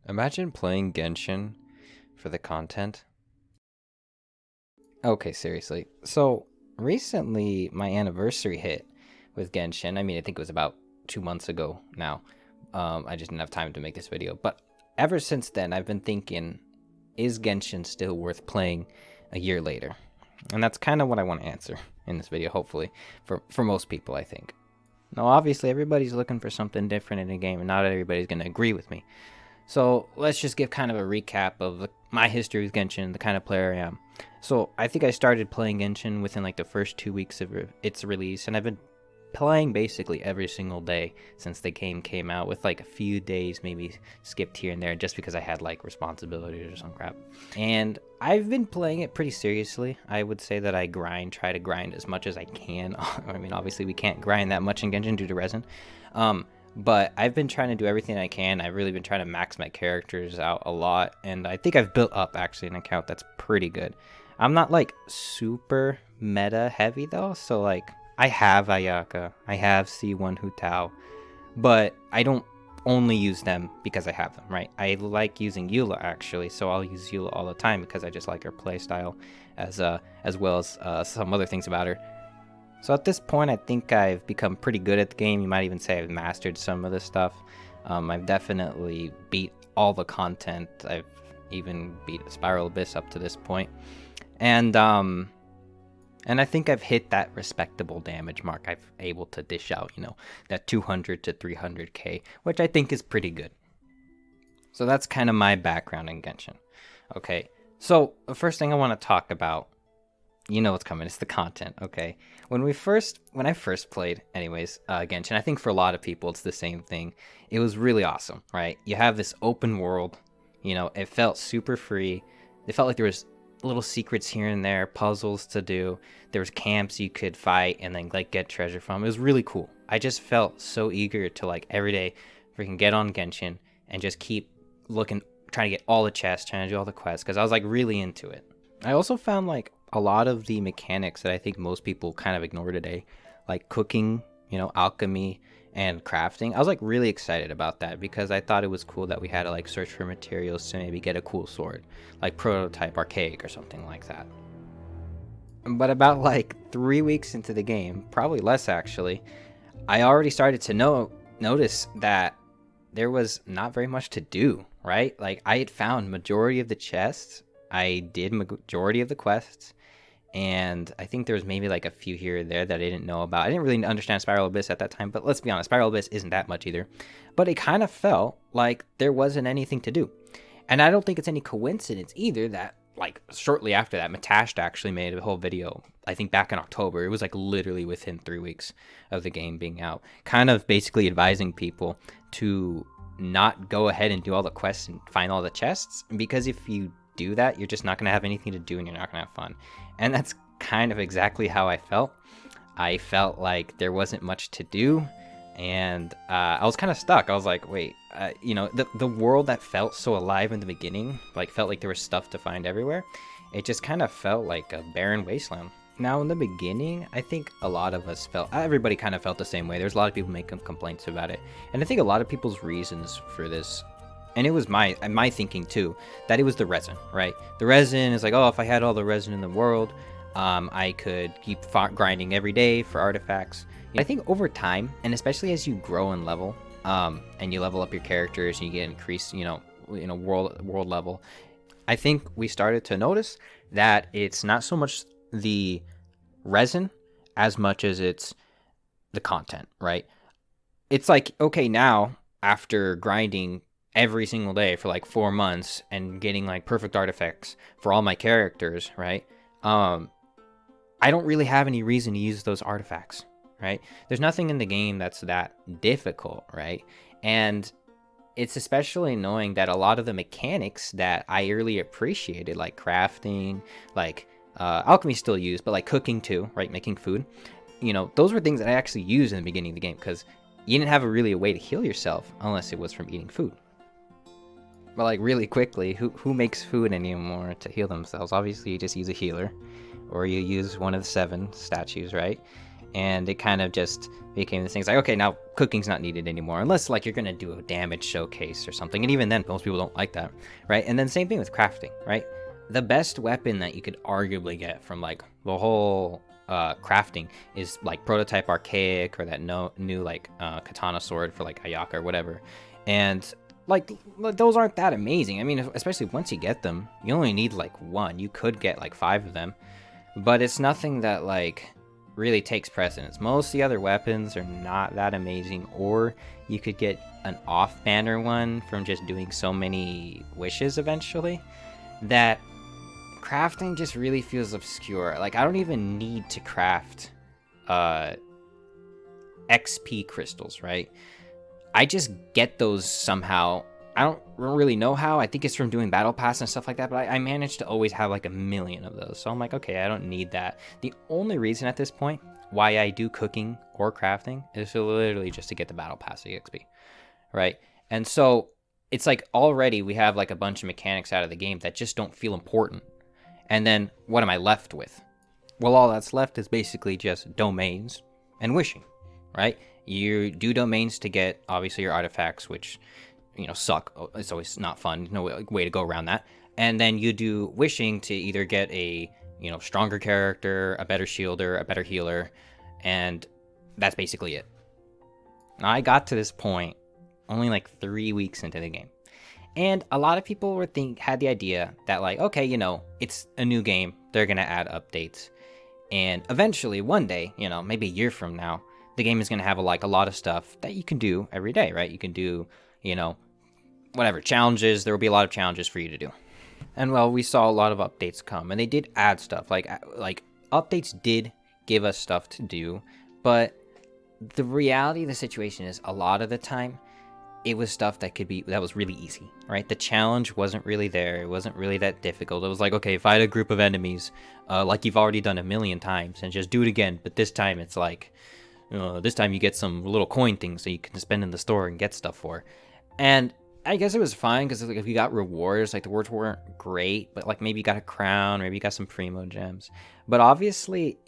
Imagine playing Genshin for the content. Okay, seriously. So recently, my anniversary hit with Genshin. I mean, I think it was about 2 months ago now. I just didn't have time to make this video. But ever since then, I've been thinking, is Genshin still worth playing a year later? And that's kind of what I want to answer in this video, hopefully, for most people, I think. Now, obviously, everybody's looking for something different in a game, and not everybody's going to agree with me. So let's just give kind of a recap of my history with Genshin, the kind of player I am. So I think I started playing Genshin within like the first 2 weeks of its release, and I've been playing basically every single day since the game came out, with like a few days maybe skipped here and there just because I had like responsibilities or some crap. And I've been playing it pretty seriously. I would say that I try to grind as much as I can. I mean, obviously we can't grind that much in Genshin due to resin. But I've been trying to do everything I can. I've really been trying to max my characters out a lot, and I think I've built up actually an account that's pretty good. I'm not like super meta heavy though, so like I have Ayaka, I have C1 Hu Tao, but I don't only use them because I have them, right? I like using Eula actually, so I'll use Eula all the time because I just like her playstyle, as well as some other things about her. So at this point, I think I've become pretty good at the game. You might even say I've mastered some of this stuff. I've definitely beat all the content. I've even beat Spiral Abyss up to this point. And I think I've hit that respectable damage mark. I've able to dish out, that 200 to 300k, which I think is pretty good. So that's kind of my background in Genshin. Okay, so the first thing I want to talk about, you know what's coming. It's the content, okay? When I first played, anyways, Genshin, I think for a lot of people it's the same thing. It was really awesome, right? You have this open world, it felt super free. It felt like there was little secrets here and there, puzzles to do. There was camps you could fight and then like get treasure from. It was really cool. I just felt so eager to like every day freaking get on Genshin and just keep looking, trying to get all the chests, trying to do all the quests, because I was like really into it. I also found like a lot of the mechanics that I think most people kind of ignore today, like cooking, alchemy and crafting. I was like really excited about that because I thought it was cool that we had to like search for materials to maybe get a cool sword, like prototype archaic or something like that. But about like 3 weeks into the game, probably less actually, I already started to notice that there was not very much to do, right? Like I had found majority of the chests, I did majority of the quests, and I think there was maybe like a few here or there that I didn't know about. I didn't really understand Spiral Abyss at that time, but let's be honest, Spiral Abyss isn't that much either. But it kind of felt like there wasn't anything to do. And I don't think it's any coincidence either that like shortly after that, Matashed actually made a whole video, I think back in October. It was like literally within 3 weeks of the game being out, kind of basically advising people to not go ahead and do all the quests and find all the chests, because if you do that, you're just not going to have anything to do and you're not going to have fun. And that's kind of exactly how I felt. I felt like there wasn't much to do, and I was kind of stuck. I was like, wait, the world that felt so alive in the beginning, like felt like there was stuff to find everywhere. It just kind of felt like a barren wasteland. Now, in the beginning, I think a lot of us everybody kind of felt the same way. There's a lot of people making complaints about it. And I think a lot of people's reasons for this, and it was my thinking too, that it was the resin, right? The resin is like, oh, if I had all the resin in the world, I could keep grinding every day for artifacts. I think over time, and especially as you grow and level, and you level up your characters and you get increased, world level, I think we started to notice that it's not so much the resin as much as it's the content, right? It's like, okay, now after grinding every single day for like 4 months and getting like perfect artifacts for all my characters, right? I don't really have any reason to use those artifacts, right? There's nothing in the game that's that difficult, right? And it's especially annoying that a lot of the mechanics that I early appreciated, like crafting, like alchemy still used, but like cooking too, right? Making food, those were things that I actually used in the beginning of the game, because you didn't have a way to heal yourself unless it was from eating food. But like really quickly, who makes food anymore to heal themselves? Obviously, you just use a healer, or you use one of the 7 statues, right? and it kind of just became this thing. It's like, okay, now cooking's not needed anymore, unless like you're gonna do a damage showcase or something, and even then most people don't like that, right? And then same thing with crafting, right? The best weapon that you could arguably get from like the whole crafting is like Prototype Archaic, or that new like katana sword for like Ayaka or whatever. And like those aren't that amazing. I mean, especially once you get them, you only need like one. You could get like 5 of them, but it's nothing that like really takes precedence. Most of the other weapons are not that amazing, or you could get an off-banner one from just doing so many wishes eventually, that crafting just really feels obscure. Like, I don't even need to craft XP crystals, right? I just get those somehow. I don't really know how. I think it's from doing battle pass and stuff like that, but I managed to always have like a million of those. So I'm like, okay, I don't need that. The only reason at this point why I do cooking or crafting is literally just to get the battle pass EXP, right? And so it's like already we have like a bunch of mechanics out of the game that just don't feel important. And then what am I left with? Well, all that's left is basically just domains and wishing, right? You do domains to get obviously your artifacts, which, you know, suck. It's always not fun. No way to go around that. And then you do wishing to either get a, you know, stronger character, a better shielder, a better healer, and that's basically it. Now, I got to this point only like 3 weeks into the game. And a lot of people had the idea that like, okay, you know, it's a new game. They're going to add updates. And eventually, one day, you know, maybe a year from now, the game is going to have a lot of stuff that you can do every day, right? You can do, you know, whatever, challenges. There will be a lot of challenges for you to do. And well, we saw a lot of updates come, and they did add stuff. Like updates did give us stuff to do, but the reality of the situation is a lot of the time, it was stuff that was really easy, right? The challenge wasn't really there. It wasn't really that difficult. It was like, okay, fight a group of enemies, like you've already done a million times, and just do it again. But this time it's like, this time you get some little coin things that you can spend in the store and get stuff for. And I guess it was fine because like if you got rewards, like the rewards weren't great, but like maybe you got a crown, maybe you got some primo gems. But obviously,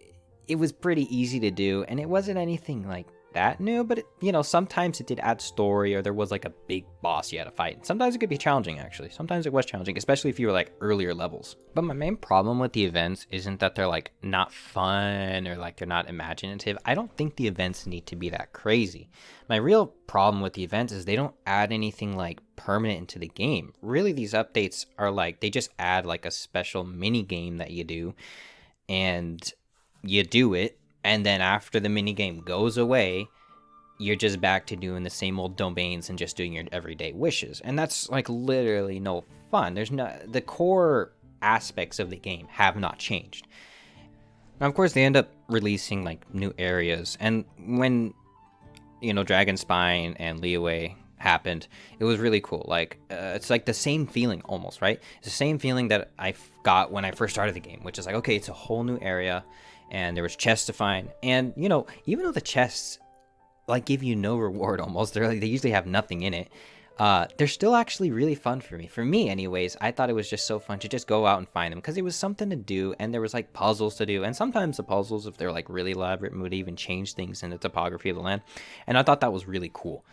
it was pretty easy to do, and it wasn't anything like that new, but sometimes it did add story, or there was like a big boss you had to fight. Sometimes it could be challenging, actually. Sometimes it was challenging, especially if you were like earlier levels. But my main problem with the events isn't that they're like not fun or like they're not imaginative. I don't think the events need to be that crazy. My real problem with the events is they don't add anything like permanent into the game. Really, these updates are like, they just add like a special mini game that you do, and you do it, and then after the minigame goes away, you're just back to doing the same old domains and just doing your everyday wishes. And that's like literally no fun. The core aspects of the game have not changed. Now, of course, they end up releasing like new areas. And when, Dragon Spine and Liyue happened, it was really cool. Like, it's like the same feeling almost, right? It's the same feeling that I got when I first started the game, which is like, okay, it's a whole new area. And there was chests to find, and even though the chests like give you no reward almost, they usually have nothing in it. They're still actually really fun for me. For me, anyways, I thought it was just so fun to just go out and find them because it was something to do, and there was like puzzles to do, and sometimes the puzzles, if they're like really elaborate, would even change things in the topography of the land, and I thought that was really cool.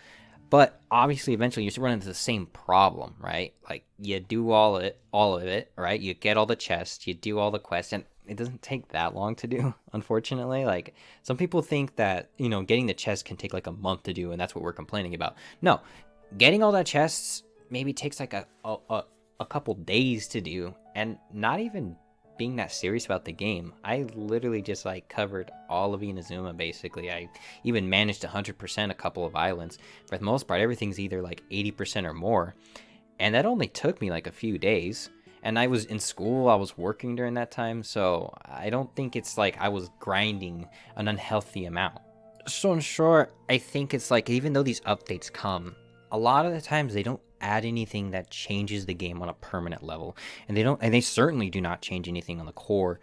But obviously, eventually, you run into the same problem, right? Like you do all of it, right? You get all the chests, you do all the quests, and it doesn't take that long to do, unfortunately. Like, some people think that, getting the chest can take like a month to do, and that's what we're complaining about. No, getting all that chests maybe takes like a couple days to do, and not even being that serious about the game. I literally just like covered all of Inazuma, basically. I even managed to 100% a couple of islands. For the most part, everything's either like 80% or more, and that only took me like a few days. And I was in school, I was working during that time, so I don't think it's like I was grinding an unhealthy amount. So in short, I think it's like, even though these updates come, a lot of the times they don't add anything that changes the game on a permanent level. And they certainly do not change anything on the core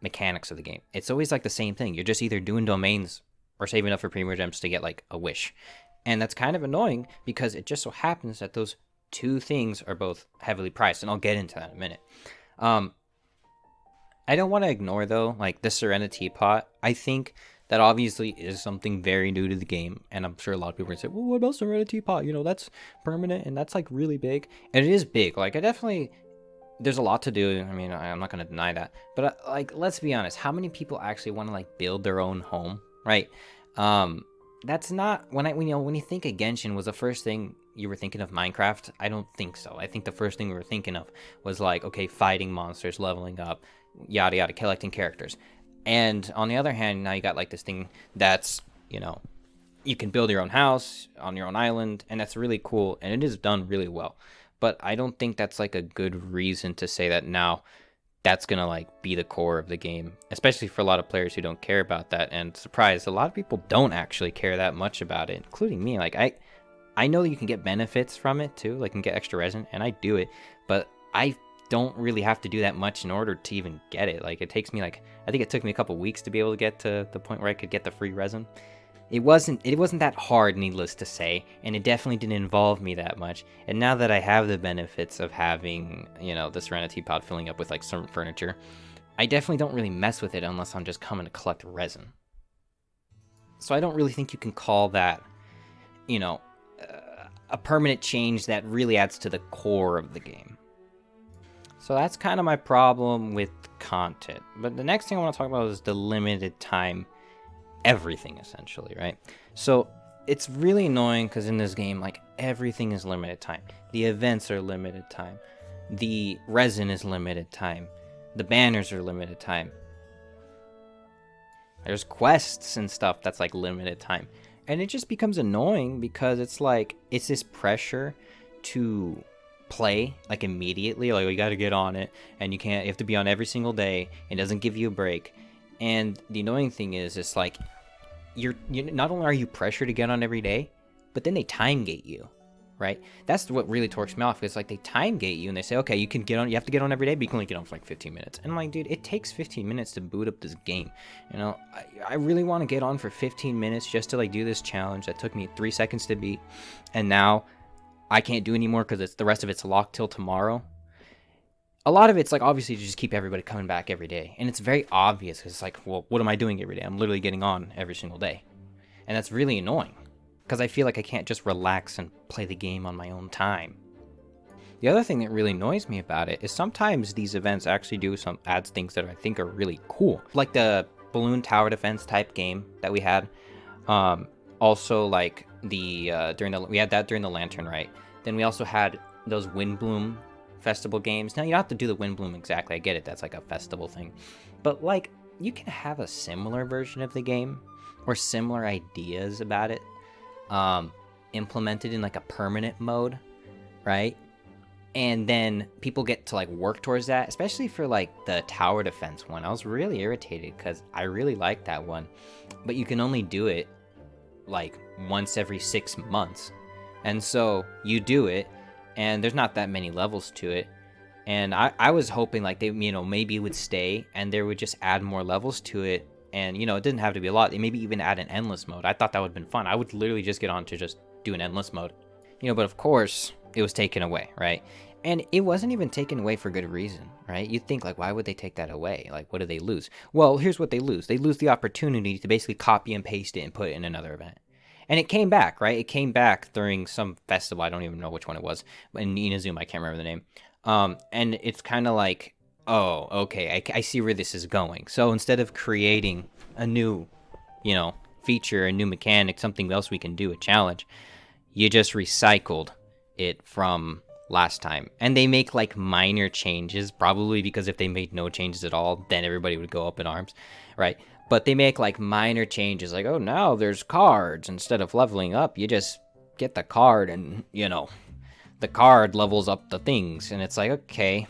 mechanics of the game. It's always like the same thing. You're just either doing domains or saving up for Premier Gems to get like a wish. And that's kind of annoying because it just so happens that those two things are both heavily priced, and I'll get into that in a minute. I don't want to ignore though, like the Serenity Pot. I think that obviously is something very new to the game, and I'm sure a lot of people are gonna say, "Well, what about Serenity Pot? You know, that's permanent and that's like really big." And it is big. Like, I definitely there's a lot to do. I mean, I'm not gonna deny that, but like, let's be honest. How many people actually want to like build their own home, right? Um, that's not when you think of Genshin, was the first thing you were thinking of Minecraft? I don't think so. I think the first thing we were thinking of was like, okay, fighting monsters, leveling up, yada yada, collecting characters. And on the other hand, now you got like this thing that's, you can build your own house on your own island, and that's really cool, and it is done really well. But I don't think that's like a good reason to say that now that's gonna like be the core of the game, especially for a lot of players who don't care about that. And surprise, a lot of people don't actually care that much about it, including me. Like, I know that you can get benefits from it too, like you can get extra resin, and I do it, but I don't really have to do that much in order to even get it. Like, it takes me like, I think it took me a couple weeks to be able to get to the point where I could get the free resin. It wasn't that hard, needless to say, and it definitely didn't involve me that much. And now that I have the benefits of having, the Serenity Pod filling up with like certain furniture, I definitely don't really mess with it unless I'm just coming to collect resin. So I don't really think you can call that, you know, a permanent change that really adds to the core of the game. So that's kind of my problem with content. But the next thing I want to talk about is the limited time everything, essentially, right? So it's really annoying because in this game, like, everything is limited time. The events are limited time. The resin is limited time. The banners are limited time. There's quests and stuff that's like limited time. And it just becomes annoying because it's like, it's this pressure to play like immediately. Like, you got to get on it, and you have to be on every single day. It doesn't give you a break. And the annoying thing is, it's like, you not only are you pressured to get on every day, but then they time gate you, right? That's what really torques me off. It's like they time gate you and they say, okay, you have to get on every day, but you can only get on for like 15 minutes. And I'm like, dude, it takes 15 minutes to boot up this game. I really want to get on for 15 minutes just to like do this challenge that took me 3 seconds to beat, and now I can't do anymore because the rest of it's locked till tomorrow. A lot of it's like, obviously, to just keep everybody coming back every day. And it's very obvious because it's like, well, what am I doing every day? I'm literally getting on every single day. And that's really annoying because I feel like I can't just relax and play the game on my own time. The other thing that really annoys me about it is sometimes these events actually do some adds things that I think are really cool. Like the balloon tower defense type game that we had. Also, like we had that during the Lantern Rite. Then we also had those Windbloom festival games. Now, you don't have to do the Windbloom exactly. I get it. That's like a festival thing. But like, you can have a similar version of the game or similar ideas about it implemented in like a permanent mode, right? And then people get to like work towards that, especially for like the tower defense one. I was really irritated because I really liked that one, but you can only do it like once every 6 months. And so you do it, and there's not that many levels to it. And I was hoping like they, maybe it would stay and they would just add more levels to it. And, it didn't have to be a lot. They maybe even add an endless mode. I thought that would have been fun. I would literally just get on to just do an endless mode. But of course, it was taken away, right? And it wasn't even taken away for good reason, right? You'd think, like, why would they take that away? Like, what do they lose? Well, here's what they lose. They lose the opportunity to basically copy and paste it and put it in another event. And it came back, right? It came back during some festival. I don't even know which one it was. In Inazuma, I can't remember the name. And it's kind of like, oh, okay, I see where this is going. So instead of creating a new, feature, a new mechanic, something else we can do, a challenge, you just recycled it from last time. And they make like minor changes, probably because if they made no changes at all, then everybody would go up in arms, right? But they make like minor changes, like, oh, now there's cards. Instead of leveling up, you just get the card and, the card levels up the things. And it's like, okay,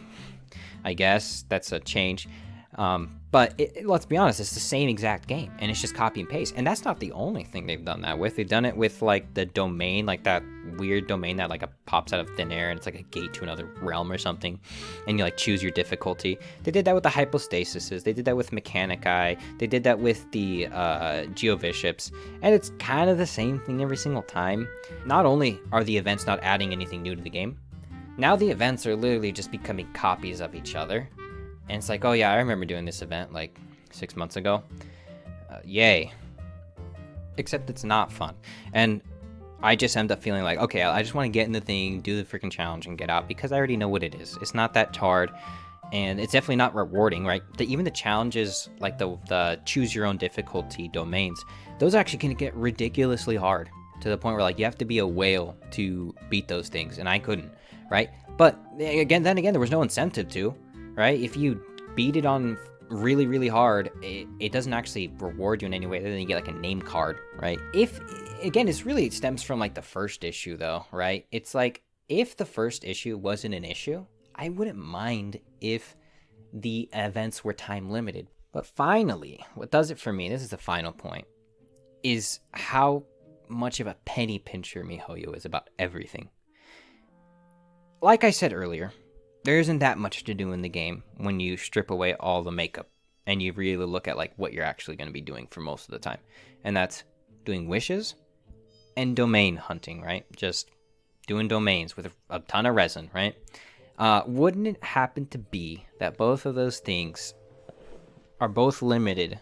I guess that's a change. But let's be honest, it's the same exact game, and it's just copy and paste. And that's not the only thing they've done that with. They've done it with like the domain, like that weird domain that like pops out of thin air, and it's like a gate to another realm or something, and you like choose your difficulty. They did that with the hypostasises. They did that with Mechanic Eye. They did that with the Geoviships, and it's kind of the same thing every single time. Not only are the events not adding anything new to the game, now the events are literally just becoming copies of each other. And it's like, oh yeah, I remember doing this event like 6 months ago. Yay. Except it's not fun. And I just end up feeling like, okay, I just want to get in the thing, do the freaking challenge, and get out because I already know what it is. It's not that hard, and it's definitely not rewarding, right? Even the challenges, like the choose your own difficulty domains, those actually can get ridiculously hard to the point where like you have to be a whale to beat those things, and I couldn't, right? But again, there was no incentive to, right? If you beat it on really, really hard, it doesn't actually reward you in any way other than you get like a name card, right? It stems from like the first issue though, right? It's like, if the first issue wasn't an issue, I wouldn't mind if the events were time limited. But finally, what does it for me, this is the final point, is how much of a penny pincher MiHoYo is about everything. Like I said earlier, there isn't that much to do in the game when you strip away all the makeup and you really look at like what you're actually going to be doing for most of the time. And that's doing wishes and domain hunting, right? Just doing domains with a ton of resin, right? Wouldn't it happen to be that both of those things are both limited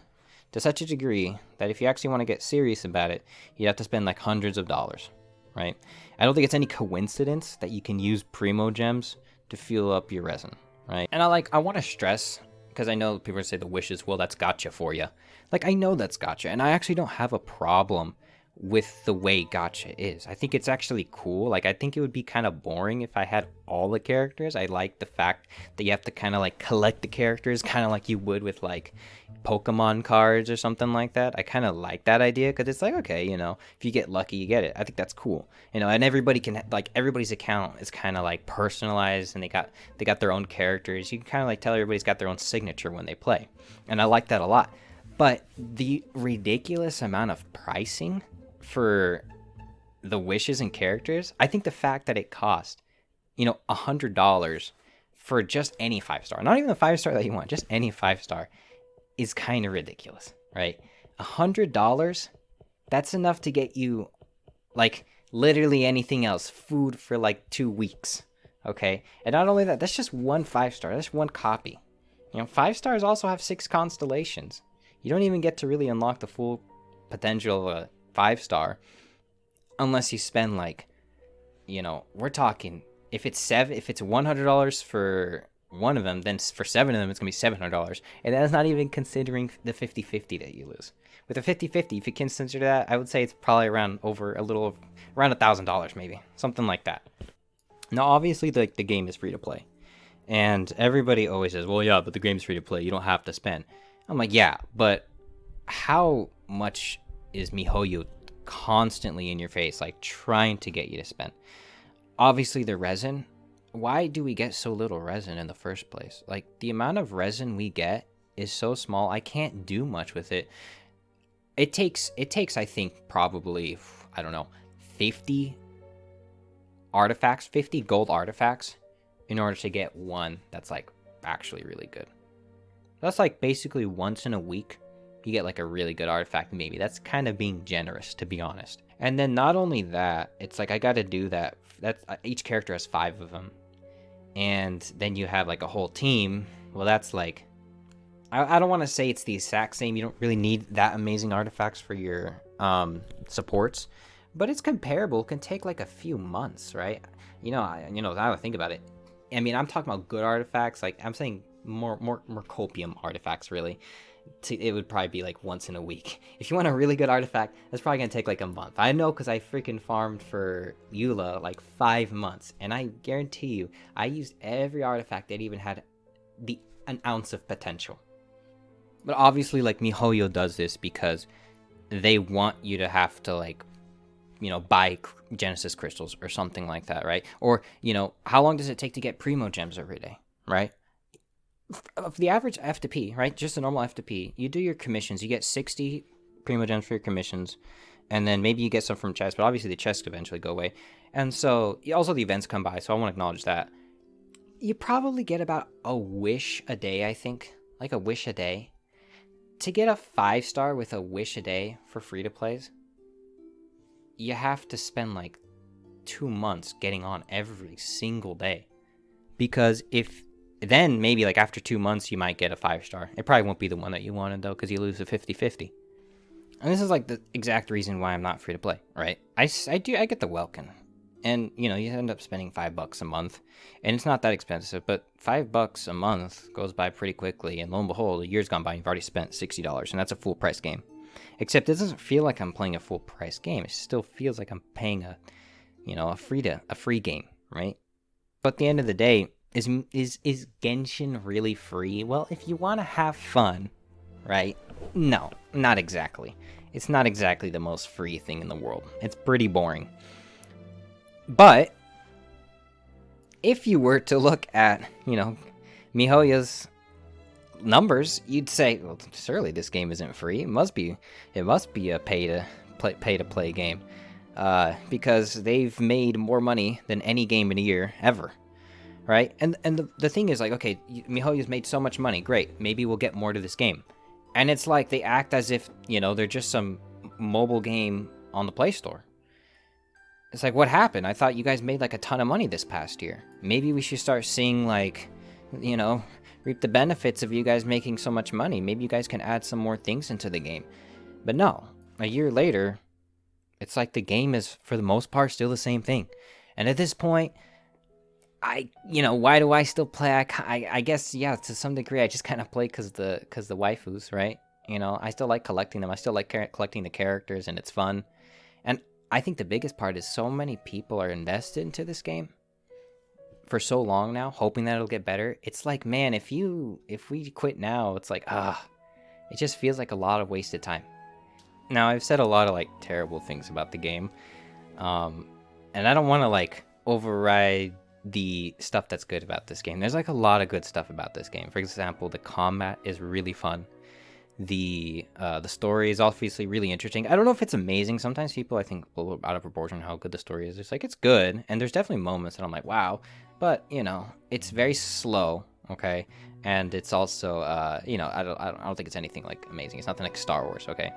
to such a degree that if you actually want to get serious about it, you have to spend like hundreds of dollars, right? I don't think it's any coincidence that you can use Primo Gems to fuel up your resin, right? And I want to stress, because I know people say the wishes, well, that's gotcha for you. Like, I know that's gotcha, and I actually don't have a problem with the way gotcha is. I think it's actually cool. Like, I think it would be kind of boring if I had all the characters. I like the fact that you have to kind of like collect the characters, kind of like you would with like Pokemon cards or something like that. I kind of like that idea because it's like, okay, you know, if you get lucky, you get it. I think that's cool, you know. And everybody can, like, everybody's account is kind of like personalized, and they got their own characters. You can kind of like tell everybody's got their own signature when they play, and I like that a lot. But the ridiculous amount of pricing for the wishes and characters, I think the fact that it cost, you know, $100 for just any 5-star, not even the 5-star that you want, just any 5-star, is kind of ridiculous, right? $100, that's enough to get you like literally anything else, food for like 2 weeks, okay? And not only that, that's just one 5-star, that's one copy. You know, 5-stars also have 6 constellations. You don't even get to really unlock the full potential of a 5-star unless you spend like, you know, we're talking, if it's $100 for one of them, then for 7 of them it's gonna be $700, and that's not even considering the 50-50 that you lose. With a 50-50, if you consider that, I would say it's probably around $1,000, maybe something like that. Now obviously the game is free to play, and everybody always says, well, yeah, but the game's free to play, you don't have to spend. I'm like, yeah, but how much is MiHoYo constantly in your face, like trying to get you to spend? Obviously the resin. Why do we get so little resin in the first place? Like, the amount of resin we get is so small, I can't do much with it. It takes I think probably, I don't know, 50 artifacts, 50 gold artifacts in order to get one that's like actually really good. That's like basically once in a week you get like a really good artifact, maybe. That's kind of being generous, to be honest. And then not only that, it's like I got to do that. That's each character has 5 of them, and then you have like a whole team. Well, that's like, I don't want to say it's the exact same. You don't really need that amazing artifacts for your supports, but it's comparable. It can take like a few months, right? Now I think about it. I mean, I'm talking about good artifacts. Like, I'm saying more copium artifacts, really. It would probably be like once in a week. If you want a really good artifact, that's probably gonna take like a month. I know, because I freaking farmed for Eula like 5 months, and I guarantee you, I used every artifact that even had an ounce of potential. But obviously, like, MiHoYo does this because they want you to have to, like, you know, buy Genesis crystals or something like that, right? Or, you know, how long does it take to get Primo Gems every day, right? Of the average F2P, right? Just a normal F2P, you do your commissions, you get 60 Primo Gems for your commissions, and then maybe you get some from chests, but obviously the chests eventually go away. And so, also the events come by, so I want to acknowledge that. You probably get about a wish a day, I think. Like a wish a day. To get a 5-star with a wish a day for free-to-plays, you have to spend like 2 months getting on every single day. Because if Then maybe like after 2 months, you might get a 5-star. It probably won't be the one that you wanted though, because you lose a 50-50. And this is like the exact reason why I'm not free to play, right? I get the Welkin. And, you end up spending $5 a month. And it's not that expensive, but $5 a month goes by pretty quickly. And lo and behold, a year's gone by and you've already spent $60. And that's a full price game. Except it doesn't feel like I'm playing a full price game. It still feels like I'm paying a free game, right? But at the end of the day, is Genshin really free? Well, if you want to have fun, right? No, not exactly. It's not exactly the most free thing in the world. It's pretty boring. But if you were to look at, MiHoYo's numbers, you'd say, well, surely this game isn't free. It must be a pay to play game, because they've made more money than any game in a year ever, right? And the thing is, like, okay, MiHoYo's made so much money, great. Maybe we'll get more to this game, and it's like they act as if they're just some mobile game on the Play Store. It's like, what happened? I thought you guys made like a ton of money this past year. Maybe we should start seeing like, reap the benefits of you guys making so much money. Maybe you guys can add some more things into the game. But no, a year later, it's like the game is, for the most part, still the same thing. And at this point, why do I still play? I guess, yeah, to some degree, I just kind of play because the waifus, right? I still like collecting them. I still like collecting the characters, and it's fun. And I think the biggest part is so many people are invested into this game for so long now, hoping that it'll get better. It's like, man, if we quit now, it's like, it just feels like a lot of wasted time. Now, I've said a lot of like terrible things about the game, and I don't want to like override the stuff that's good about this game. There's like a lot of good stuff about this game. For example, the combat is really fun. The story is obviously really interesting. I don't know if it's amazing. Sometimes people, I think, blow out of proportion how good the story is. It's like, it's good, and there's definitely moments that I'm like, wow. But it's very slow, okay, and it's also I don't think it's anything like amazing. It's nothing like Star Wars, okay.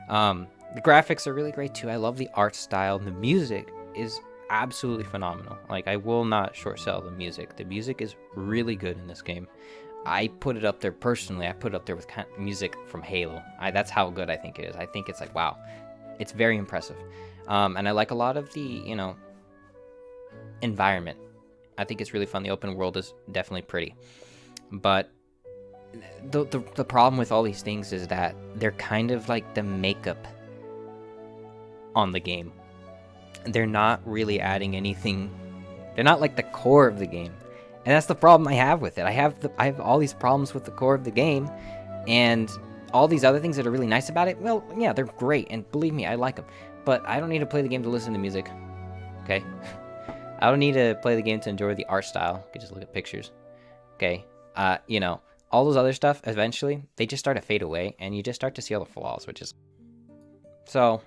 The graphics are really great too. I love the art style. The music is absolutely phenomenal. Like, I will not short sell the music. The music is really good in this game. I put it up there personally. I put it up there with music from Halo. That's how good I think it is. I think it's like, wow, it's very impressive. And I like a lot of the, environment. I think it's really fun. The open world is definitely pretty. But the problem with all these things is that they're kind of like the makeup on the game. They're not really adding anything. They're not like the core of the game. And that's the problem I have with it. I have all these problems with the core of the game, and all these other things that are really nice about it. Well, yeah, they're great, and believe me, I like them. But I don't need to play the game to listen to music. Okay, I don't need to play the game to enjoy the art style. You can just look at pictures. Okay, all those other stuff. Eventually, they just start to fade away, and you just start to see all the flaws, which is. So,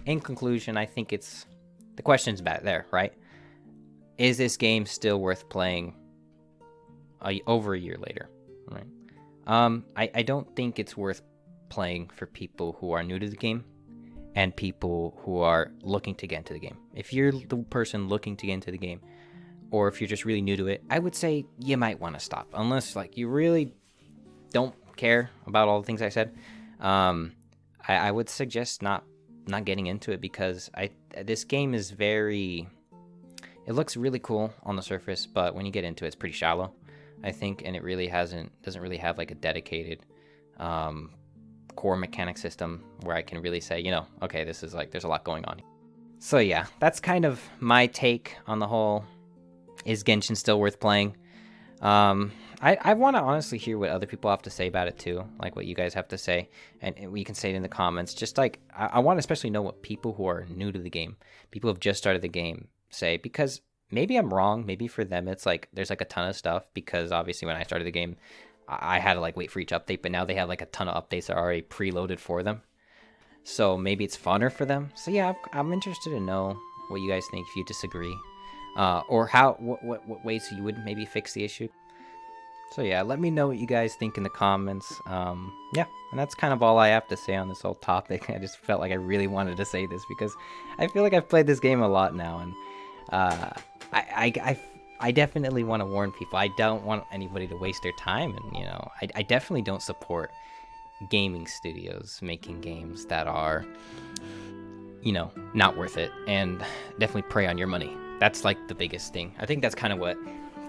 in conclusion, I think the question's back there, right? Is this game still worth playing? Over a year later, right? I don't think it's worth playing for people who are new to the game and people who are looking to get into the game. If you're the person looking to get into the game, or if you're just really new to it, I would say you might want to stop, unless like you really don't care about all the things I said. I would suggest not getting into it, because this game is it looks really cool on the surface, but when you get into it, it's pretty shallow, I think, and it really doesn't really have like a dedicated core mechanic system where I can really say, okay, this is like, there's a lot going on. So yeah, that's kind of my take on the whole, is Genshin still worth playing? I want to honestly hear what other people have to say about it too, like what you guys have to say, and we can say it in the comments. Just like, I want to especially know what people who are new to the game, people who have just started the game, say, because maybe I'm wrong. Maybe for them it's like there's like a ton of stuff, because obviously when I started the game, I had to like wait for each update, but now they have like a ton of updates that are already preloaded for them. So maybe it's funner for them. So yeah, I'm interested to know what you guys think, if you disagree, or what ways you would maybe fix the issue. So yeah, let me know what you guys think in the comments. Yeah, and that's kind of all I have to say on this whole topic. I just felt like I really wanted to say this because I feel like I've played this game a lot now, and I I definitely want to warn people. I don't want anybody to waste their time, and I definitely don't support gaming studios making games that are, not worth it, and definitely prey on your money. That's like the biggest thing. I think that's kind of what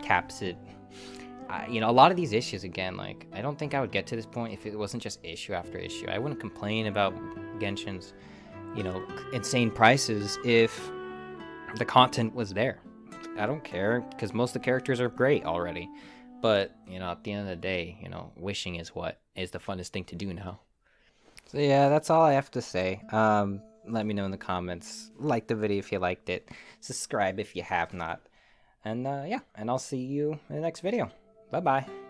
caps it. A lot of these issues, again, like, I don't think I would get to this point if it wasn't just issue after issue. I wouldn't complain about Genshin's, insane prices if the content was there. I don't care, because most of the characters are great already. But, at the end of the day, wishing is what is the funnest thing to do now. So yeah, that's all I have to say. Let me know in the comments. Like the video if you liked it. Subscribe if you have not. And yeah, and I'll see you in the next video. Bye-bye.